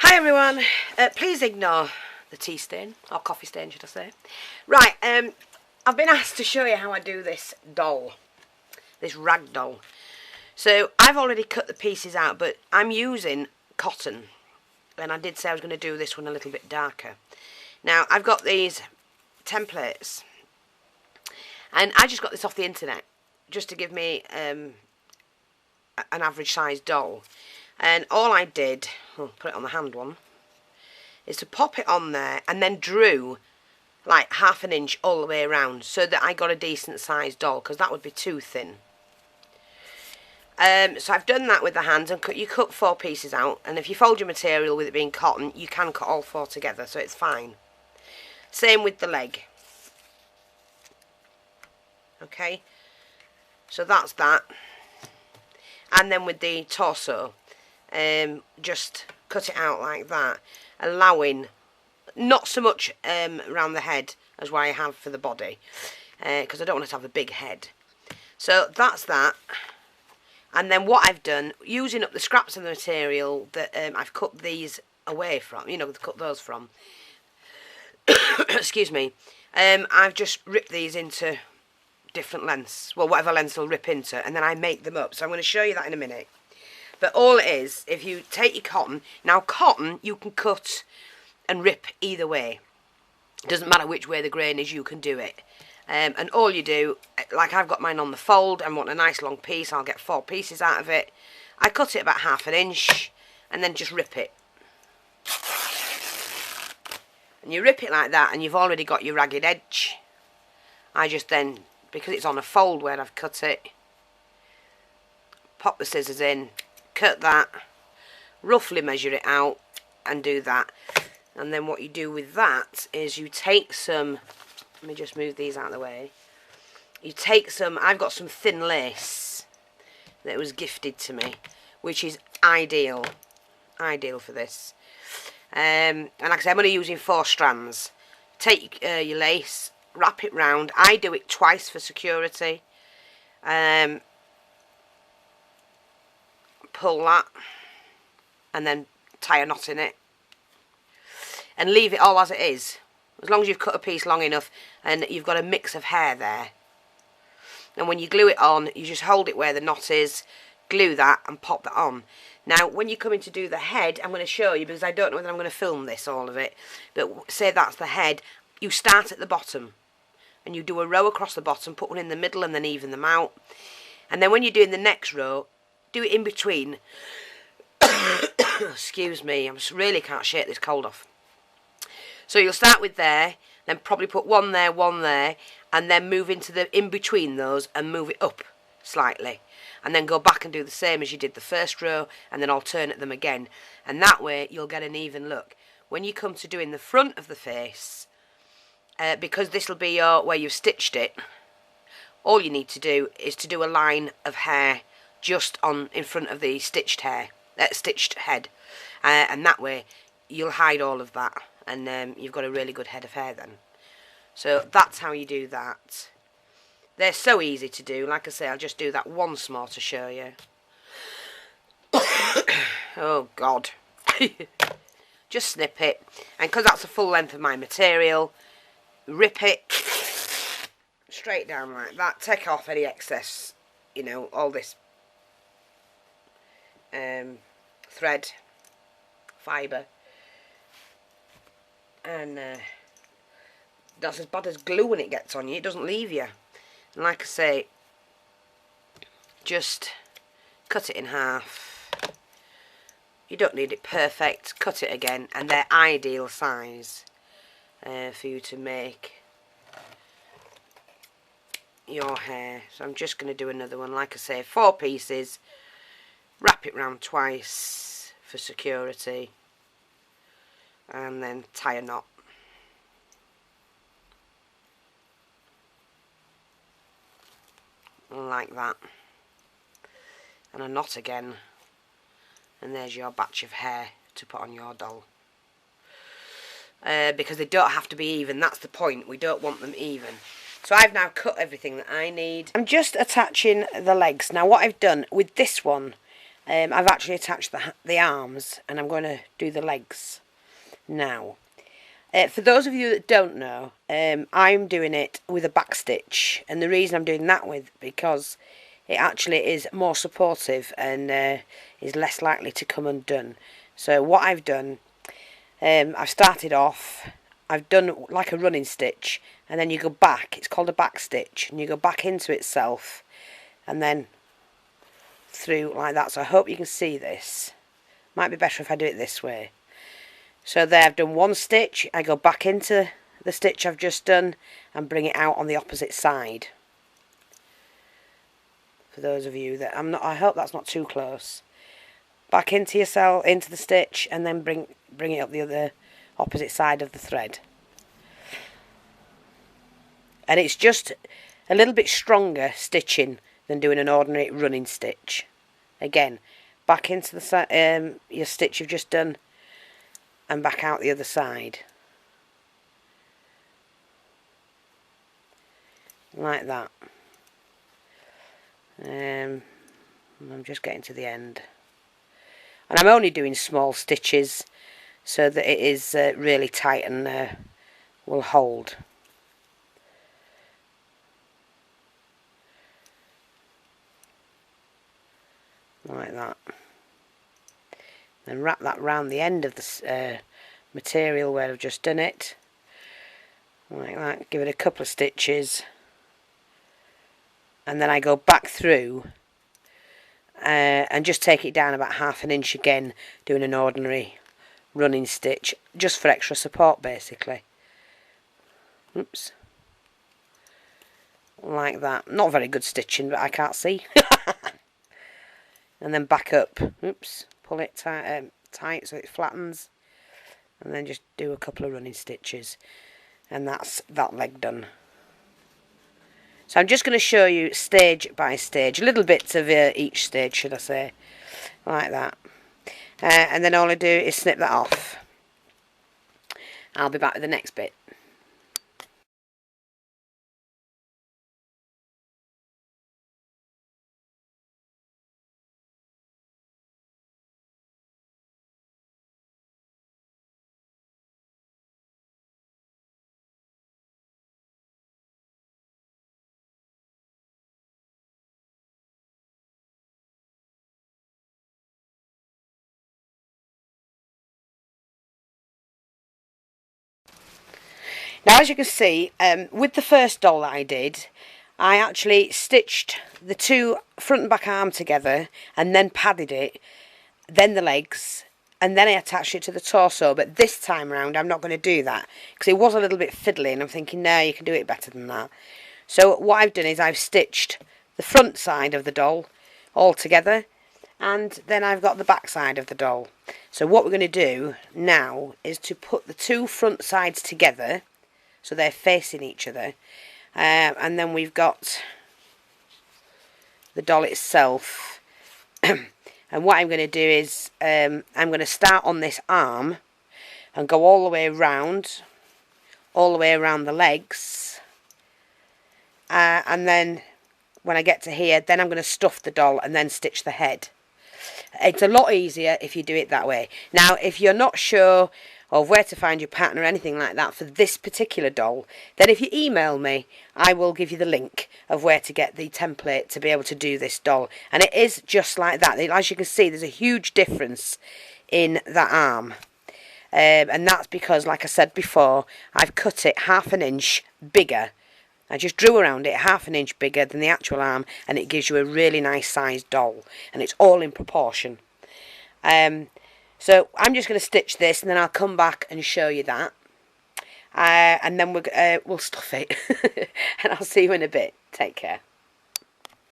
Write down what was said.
Hi everyone, please ignore the tea stain, or coffee stain should I say. Right, I've been asked to show you how I do this doll, this rag doll. So I've already cut the pieces out, but I'm using cotton, and I did say I was going to do this one a little bit darker. Now I've got these templates, and I just got this off the internet, just to give me an average size doll. And all I did, I'll put it on the hand one, is to pop it on there and then drew like ½ an inch all the way around so that I got a decent sized doll, because that would be too thin. So I've done that with the hands, and you cut 4 pieces out, and if you fold your material with it being cotton, you can cut all 4 together, so it's fine. Same with the leg. Okay, so that's that. And then with the torso, just cut it out like that, allowing not so much around the head as what I have for the body, because I don't want it to have a big head. So that's that. And then what I've done, using up the scraps of the material that I've cut these away from, you know, cut those from, excuse me, I've just ripped these into different lengths, well, whatever lengths they'll rip into, and then I make them up. So I'm going to show you that in a minute. But all it is, if you take your cotton, now cotton you can cut and rip either way. It doesn't matter which way the grain is, you can do it. And all you do, like I've got mine on the fold and want a nice long piece, I'll get 4 pieces out of it. I cut it about ½ an inch and then just rip it. And you rip it like that, and you've already got your ragged edge. I just then, because it's on a fold where I've cut it, pop the scissors in, cut that, roughly measure it out and do that. And then what you do with that is you take some, let me just move these out of the way, you take some, I've got some thin lace that was gifted to me, which is ideal for this. And like I said, I'm only using 4 strands. Take your lace, wrap it round. I do it twice for security. Pull that and then tie a knot in it and leave it all as it is, as long as you've cut a piece long enough and you've got a mix of hair there. And when you glue it on, you just hold it where the knot is, glue that and pop that on. Now when you come in to do the head, I'm going to show you, because I don't know whether I'm going to film this, all of it, but say that's the head, you start at the bottom and you do a row across the bottom, put one in the middle and then even them out. And then when you're doing the next row, do it in between. Excuse me, I really can't shake this cold off. So you'll start with there, then probably put one there, and then move into the in between those and move it up slightly, and then go back and do the same as you did the first row, and then alternate them again. And that way you'll get an even look. When you come to doing the front of the face, because this will be your where you've stitched it, all you need to do is to do a line of hair just on in front of the stitched hair, stitched head, and that way you'll hide all of that, and you've got a really good head of hair then. So that's how you do that. They're so easy to do. Like I say, I'll just do that once more to show you. Oh God. Just snip it, and because that's the full length of my material, rip it straight down like that. Take off any excess, you know, all this thread, fibre, and that's as bad as glue when it gets on you. It doesn't leave you. And like I say, just cut it in half. You don't need it perfect. Cut it again, and they're ideal size for you to make your hair. So I'm just going to do another one. Like I say, 4 pieces. Wrap it round twice for security, and then tie a knot. Like that. And a knot again. And there's your batch of hair to put on your doll. Because they don't have to be even, that's the point. We don't want them even. So I've now cut everything that I need. I'm just attaching the legs. Now what I've done with this one, I've actually attached the arms, and I'm going to do the legs now. For those of you that don't know, I'm doing it with a back stitch, and the reason I'm doing that because it actually is more supportive and is less likely to come undone. So what I've done, I've started off, I've done like a running stitch, and then you go back, it's called a back stitch, and you go back into itself and then through like that. So I hope you can see this. Might be better if I do it this way. So there, I've done one stitch, I go back into the stitch I've just done and bring it out on the opposite side. For those of you that I hope that's not too close. Back into yourself, into the stitch, and then bring it up the other opposite side of the thread. And it's just a little bit stronger stitching than doing an ordinary running stitch. Again, back into the your stitch you've just done, and back out the other side. Like that. I'm just getting to the end. And I'm only doing small stitches so that it is really tight and will hold. Like that. Then wrap that round the end of the material where I've just done it. Like that. Give it a couple of stitches. And then I go back through and just take it down about 1/2 inch again, doing an ordinary running stitch, just for extra support basically. Oops. Like that. Not very good stitching, but I can't see. And then back up. Oops. Pull it tight so it flattens. And then just do a couple of running stitches. And that's that leg done. So I'm just going to show you stage by stage, a little bit of each stage, should I say, like that. And then all I do is snip that off. I'll be back with the next bit. Now, as you can see, with the first doll that I did, I actually stitched the two front and back arm together and then padded it, then the legs, and then I attached it to the torso. But this time round I'm not going to do that because it was a little bit fiddly, and I'm thinking, no, you can do it better than that. So what I've done is I've stitched the front side of the doll all together, and then I've got the back side of the doll. So what we're going to do now is to put the two front sides together so they're facing each other, and then we've got the doll itself. And what I'm going to do is I'm going to start on this arm and go all the way around the legs, and then when I get to here, then I'm going to stuff the doll and then stitch the head. It's a lot easier if you do it that way. Now, if you're not sure of where to find your pattern or anything like that for this particular doll, then if you email me, I will give you the link of where to get the template to be able to do this doll. And it is just like that. As you can see, there's a huge difference in that arm. And that's because, like I said before, I've cut it 1/2 inch bigger. I just drew around it 1/2 inch bigger than the actual arm, and it gives you a really nice sized doll. And it's all in proportion. So I'm just going to stitch this, and then I'll come back and show you that. And then we'll stuff it. And I'll see you in a bit. Take care.